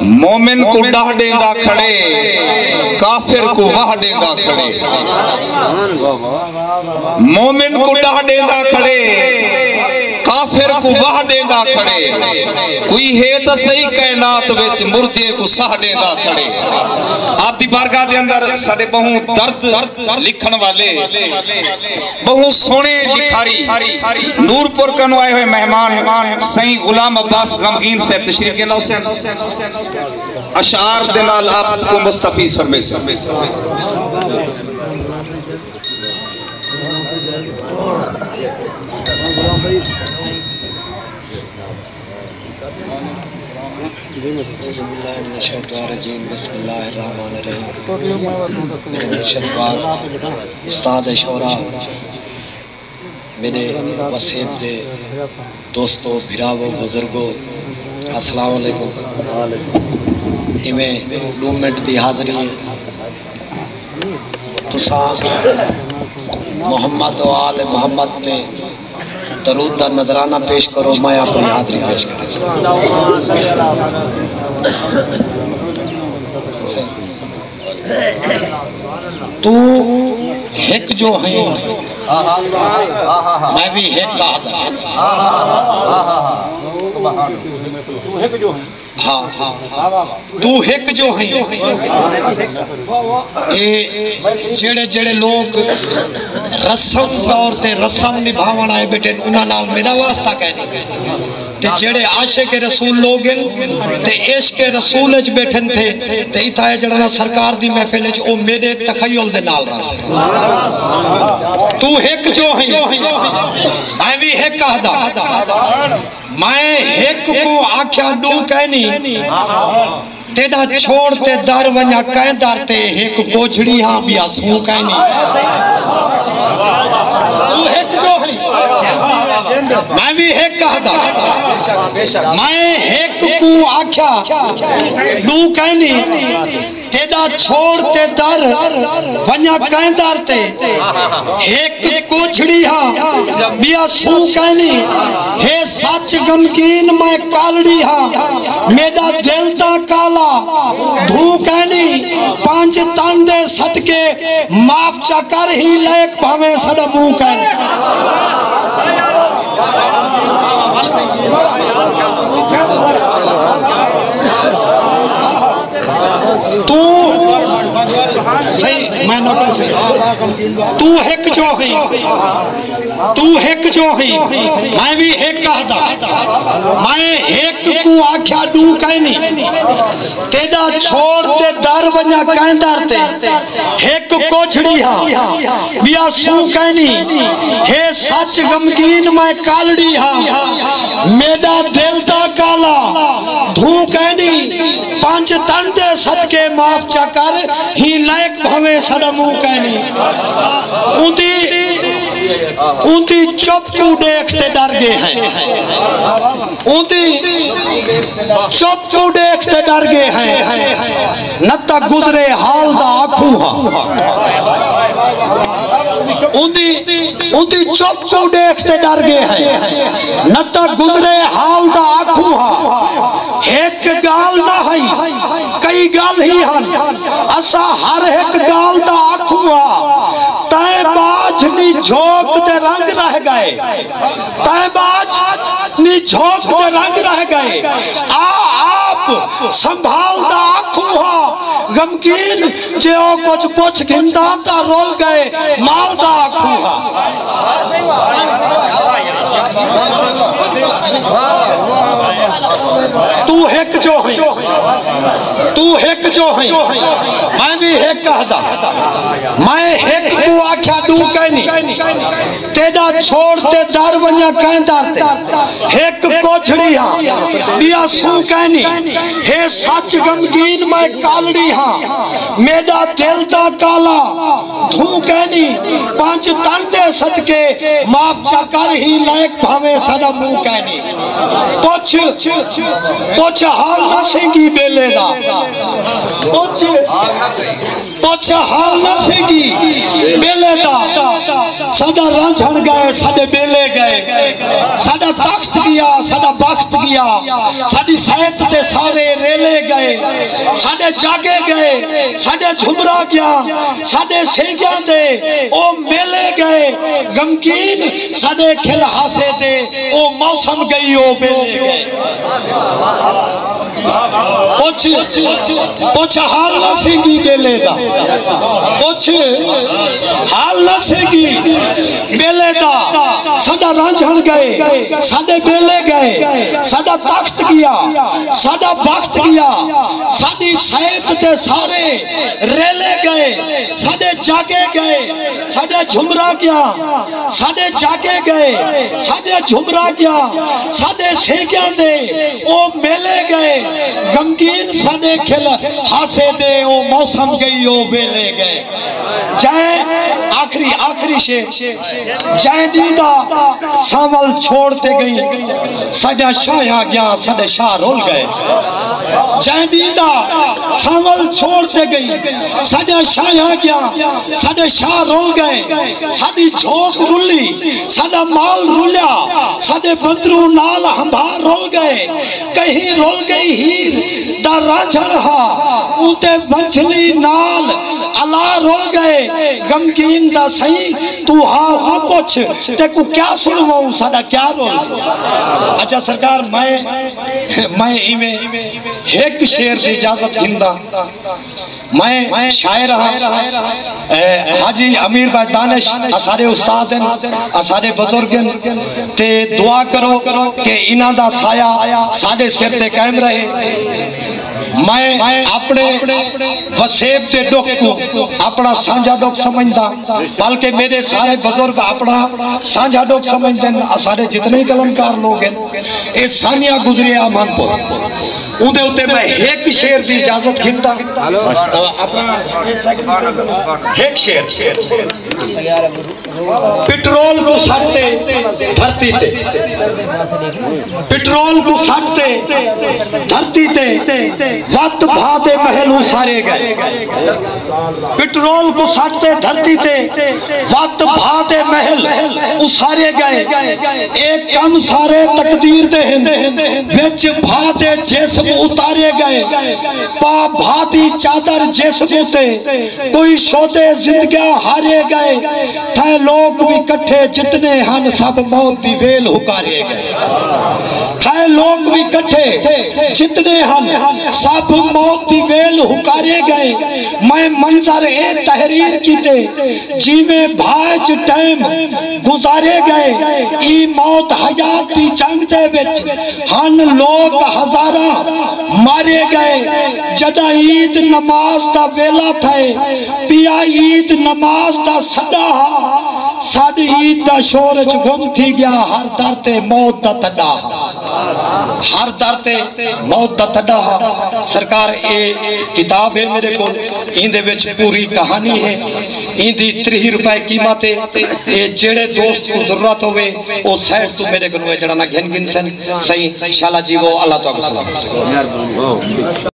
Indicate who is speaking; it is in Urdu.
Speaker 1: مومن کو ڈاہ دیندہ کھڑے کافر کو واہ دیندہ کھڑے مومن کو ڈاہ دیندہ کھڑے کافر کو واہ دیندہ کھڑے کوئی ہے تا صحیح کائنات ویچ مردے کو ساہ دیندہ کھڑے آپ دی بارگاہ دے اندر ساڑے بہوں درد لکھن والے بہوں سونے لکھاری نور پور کنو آئے ہوئے مہمان سائیں غلام عباس غمگین سے تشریف کے اللہ حسین اشعار دنال آپ کو مستفیض فرمے سے
Speaker 2: بسم اللہ الرحمن الرحیم میرے مرشد پاک استاد شورا میرے وسیب دے دوستو بھراو بزرگو السلام علیکم ہمیں دو منٹ دی حاضری تساں محمد و آل محمد تے درود دا نظرانہ پیش کرو میں اپنی حاضری پیش کرے تو ایک جو ہیں میں بھی ایک کہا تو ایک جو ہیں تو ایک جو ہیں جڑے جڑے لوگ رسم دور تے رسم نبھاون آئے بیٹھے انہاں نال میرا واسطہ کہنے تے جڑے عاشق رسول لوگ تے عشق رسول اچ بیٹھن تھے تے ایتھا ہے جڑا سرکار دی محفل اچ او میرے تخیل دے نال راسے تو ایک جو ہیں میں بھی ایک کہا دا میں ایک کو آکھیا دو کہنی تیڑا چھوڑ تے در ونیا کہیں در تے ایک پوچھڑی ہاں بیا سو کہنی تو ایک جو ہیں میں بھی ایک کہا دا میں ایک کو آکھیا دو کہنی تیڑا چھوڑ تے در ونیا کہیں در تے ایک کوچھڑی ہاں بیا سو کہنی ہے سچ غمگین میں کالڑی ہاں میرا دل دا کالا دھو کہنی پانچ تندے صدقے معاف چکر ہی لیک بھامے صدبو کہنی تو صحیح میں نقل سے تو ایک جو ہیں تو ایک جو ہیں میں بھی ایک کہتا میں ایک کو آکھیا دو کہنی تیڑا چھوڑ تے در ونیا کہیں در تے ایک کوچھڑی ہاں بیا سو کہنی ہے سچ غمگین میں کالڑی ہاں میرا دل دا کالا دھو کہنی پانچ تندے صدقے معاف چکر ہی لائک بھوے سڑمو کہنی اونتی چپ کیوں دیکھتے ڈر گئے ہیں اونتی چپ کیوں دیکھتے ڈر گئے ہیں نتا گزرے حال دا آنکھوں ہاں اونتی چپ کیوں دیکھتے ڈر گئے ہیں نتا گزرے حال دا آنکھوں ہاں ایک گال نہ ہے کئی گال ہی ہن اسا ہر ایک گال دا آنکھوں ہاں تائیں باج نی جھوک دے رنگ رہ گئے تائیں باج نی جھوک دے رنگ رہ گئے آپ سنبھال دا آنکھوں ہاں غمگین جیو کچھ پوچھ گھندا تا رول گئے مال دا آنکھوں ہاں تو ایک جو ہیں تو ایک جو ہیں میں بھی ایک کہتا میں ایک کو آکھیا دو کہنی تیڑا چھوڑ تے در ونیا کہیں در تے ایک کوچھڑی ہاں بیا سو کہنی ہے سچ غمگین میں کالڑی ہاں میرا دل دا کالا دھو کہنی پانچ تندے صدقے معاف چکر ہی لائک بھوے سڑمو کہنی پوچھ حال نہ سنگی بیلے دا پوچھ حال نہ سنگی بیلے دا ساڈا رانجھن گئے ساڈے بیلے گئے ساڈا تخت گیا ساڈا بخت گیا ساڈی صحت تے سارے ریلے گئے ساڈے جاگے گئے ساڈے جھمرا گیا ساڈے سینگیاں دے او میلے گئے غمگین ساڈے کھل ہاسے دے او موسم گئی او بیلے گئے پوچھ حال نہ سینگی بیلے دا پوچھ حال نہ سینگی بیلے دا ساڈا رانجھن گئے ساڈے بیلے گئے ساڈا تخت گیا ساڈا بخت گیا ساڈی صحت تے سارے ریلے گئے ساڈے جاگے گئے ساڈے جھمرا گیا ساڈے جاگے گئے ساڈے جھمرا گیا ساڈے سینگیاں دے او میلے گئے غمگین ساڈے کھل ہاسے دے او موسم گئی او بیلے گئے جائیں آخری شیر جائیں دیدہ سامل چھوڑتے گئی ساڈا شاہ گیا ساڈے شاہ رول گئے جائیں دیدہ سامل چھوڑتے گئی ساڈا شاہ گیا ساڈے شاہ رول گئے ساڈی جھوک رلی ساڈا مال رولیا ساڈے بندرو نال ہمبار رول گئے کہیں رول گئی ہیر دا رانجھن ہا اونتے ونچلی نال اللہ رول گئے غمگین دا صحیح تو حال ہاں پوچھ تے کو کیا سنواؤں ساڈا کیا رول اچھا سرکار میں ایک شیر دی اجازت گھندہ میں شاعر ہاں حاجی امیر بھائی دانش اسارے استاد ہیں اسارے بزرگ ہیں تے دعا کرو کہ انہاں دا سایہ ساڈے سر تے قائم رہے میں اپنے وسیب تے ڈوک کو اپنا سانجا ڈوک سمجھدا بلکہ میرے سارے بزرگ اپنا سانجا ڈوک سمجھدیں اسارے جتنے کلمکار لوگ ہیں اے ثانیہ گزری آمان پور اندھے ہوتے میں ایک شیر دی اجازت گھنٹا ایک شیر پٹرول کو ساٹتے دھرتی تے پٹرول کو ساٹتے دھرتی تے وقت بھاتے محل سارے گئے پٹرول کو ساٹتے دھرتی تے وقت بھاتے محل سارے گئے ایک کم سارے تقدیر دے ہیں وچ بھاتے جسم اتارے گئے پا بھاتی چادر جسم تے کوئی شودے زندگیاں ہارے گئے تھے لوگ بھی کٹھے جتنے ہن سب موت دی ویل ہکارے گئے تھے لوگ بھی کٹھے جتنے ہن سب موت دی ویل ہکارے گئے میں منظر اے تحریر کی تے جی میں بھاج ٹائم گزارے گئے ای موت حیات دی جنگ دے وچ ہن لوگ ہزاراں مارے گئے جدہ عید نماز دا ویلا تھے پیا عید نماز دا صدا ساڑی عید دا شورج گم تھی گیا ہر در تے موت دا تڈا ہر در تے موت دا تڈا سرکار اے کتاب ہے میرے کو اندے وچ پوری کہانی ہے اندی 30 روپے قیمت ہے اے جڑے دوست کو ضرورت ہوئے او سیٹ تو میرے کو جڑا نا گھن گھن سن صحیح شالا جی وہ اللہ تو کو سلام